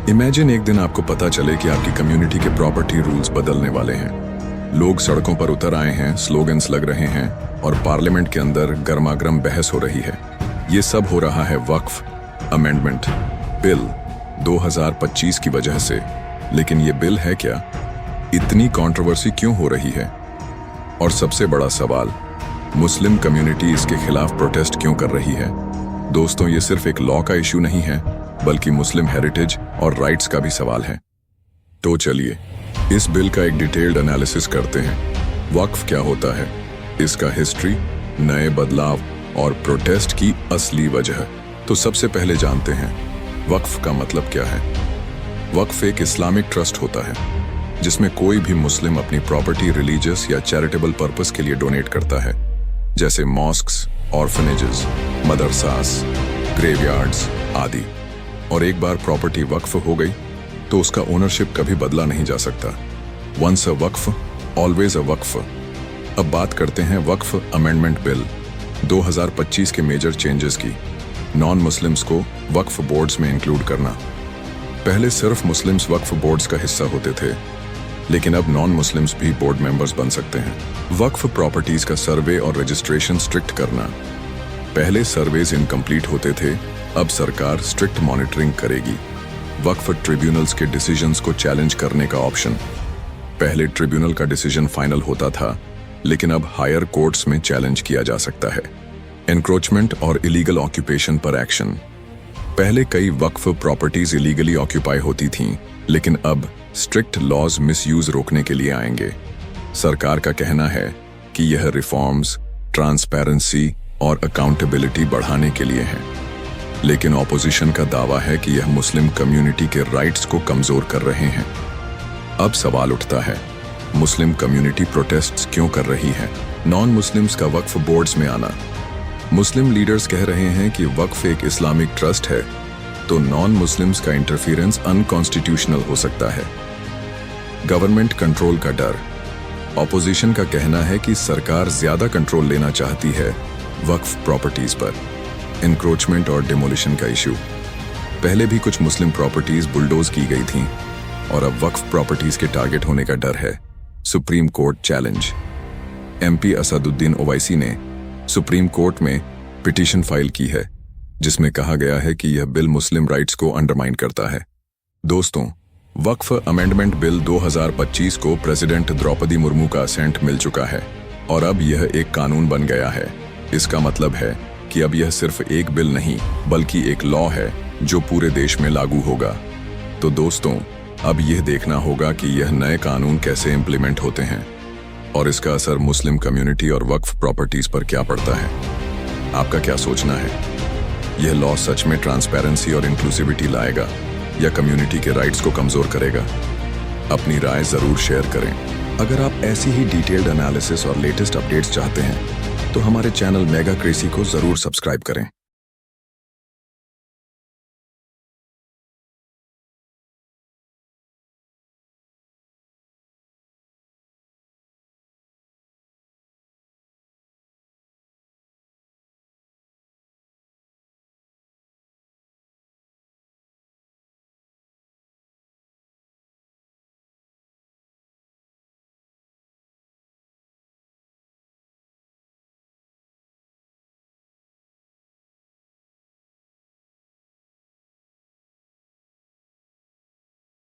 Imagine एक दिन आपको पता चले कि आपकी कम्युनिटी के प्रॉपर्टी रूल्स बदलने वाले हैं। लोग सड़कों पर उतर आए हैं, स्लोगन्स लग रहे हैं और पार्लियामेंट के अंदर गर्मागर्म बहस हो रही है। ये सब हो रहा है वक्फ अमेंडमेंट बिल 2025 की वजह से। लेकिन ये बिल है क्या? इतनी कंट्रोवर्सी क्यों हो रही है? और सबसे बड़ा सवाल, मुस्लिम कम्युनिटी इसके खिलाफ प्रोटेस्ट क्यों कर रही है? दोस्तों, ये सिर्फ एक लॉ का इशू नहीं है, बल्कि मुस्लिम हेरिटेज और राइट्स का भी सवाल है। तो चलिए इस बिल का एक डिटेल्ड एनालिसिस करते हैं। वक्फ क्या होता है, इसका हिस्ट्री, नए बदलाव और प्रोटेस्ट की असली वजह। तो सबसे पहले जानते हैं वक्फ का मतलब क्या है। वक्फ एक इस्लामिक ट्रस्ट होता है जिसमें कोई भी मुस्लिम अपनी प्रॉपर्टी रिलीजियस या चैरिटेबल पर्पस के लिए डोनेट करता है, जैसे मॉस्क्स, ऑर्फनेजेस, मदरसास, ग्रेवयार्ड्स आदि। और एक बार प्रॉपर्टी वक्फ हो गई तो उसका ओनरशिप कभी बदला नहीं जा सकता। Once a waqf always a waqf. अब बात करते हैं वक्फ अमेंडमेंट बिल 2025 के मेजर चेंजेस की। नॉन मुस्लिम्स को वक्फ बोर्ड्स में इंक्लूड करना। पहले सिर्फ मुस्लिम्स वक्फ बोर्ड्स का हिस्सा होते थे, लेकिन अब नॉन मुस्लिम्स भी बोर्ड मेंबर्स बन सकते हैं। वक्फ प्रॉपर्टीज का सर्वे और रजिस्ट्रेशन स्ट्रिक्ट करना। पहले सर्वेज इनकम्प्लीट होते थे, अब सरकार स्ट्रिक्ट मॉनिटरिंग करेगी। वक्फ ट्रिब्यूनल्स के डिसीजंस को चैलेंज करने का ऑप्शन। पहले ट्रिब्यूनल का डिसीजन फाइनल होता था, लेकिन अब हायर कोर्ट्स में चैलेंज किया जा सकता है। एनक्रोचमेंट और इलीगल ऑक्यूपेशन पर एक्शन। पहले कई वक्फ प्रॉपर्टीज इलीगली ऑक्यूपाई होती थीं, लेकिन अब स्ट्रिक्ट लॉज मिसयूज रोकने के लिए आएंगे। सरकार का कहना है कि यह रिफॉर्म्स, ट्रांसपेरेंसी और अकाउंटेबिलिटी बढ़ाने के लिए है। लेकिन ऑपोजिशन का दावा है कि यह मुस्लिम कम्युनिटी के राइट्स को कमजोर कर रहे हैं। अब सवाल उठता है, मुस्लिम कम्युनिटी प्रोटेस्ट्स क्यों कर रही है? नॉन मुस्लिम्स का वक्फ बोर्ड्स में आना। मुस्लिम लीडर्स कह रहे हैं कि वक्फ एक इस्लामिक ट्रस्ट है, तो नॉन मुस्लिम्स का इंटरफेरेंस अनकॉन्स्टिट्यूशनल हो सकता है। गवर्नमेंट कंट्रोल का डर। ऑपोजिशन का कहना है कि सरकार ज्यादा कंट्रोल लेना चाहती है वक्फ प्रॉपर्टीज पर। एनक्रोचमेंट और डिमोलिशन का इशू। पहले भी कुछ मुस्लिम प्रॉपर्टीज बुलडोज की गई थीं और अब वक्फ प्रॉपर्टीज के टारगेट होने का डर है। Supreme court challenge. MP Asaduddin Owaisi ने सुप्रीम कोर्ट में पिटीशन फाइल की है, जिसमें कहा गया है कि यह बिल मुस्लिम राइट्स को अंडरमाइन करता है। दोस्तों, वक्फ अमेंडमेंट बिल 2025 को प्रेसिडेंट द्रौपदी मुर्मू का असेंट मिल चुका है और अब यह एक कानून बन गया है। इसका मतलब है कि अब यह सिर्फ एक बिल नहीं, बल्कि एक लॉ है जो पूरे देश में लागू होगा। तो दोस्तों, अब यह देखना होगा कि यह नए कानून कैसे इम्प्लीमेंट होते हैं और इसका असर मुस्लिम कम्युनिटी और वक्फ प्रॉपर्टीज पर क्या पड़ता है। आपका क्या सोचना है? यह लॉ सच में ट्रांसपेरेंसी और इंक्लूसिविटी लाएगा या कम्युनिटी के राइट्स को कमजोर करेगा? अपनी राय जरूर शेयर करें। अगर आप ऐसी ही डिटेल्ड एनालिसिस और लेटेस्ट अपडेट्स चाहते हैं तो हमारे चैनल मेगा क्रेजी को जरूर सब्सक्राइब करें।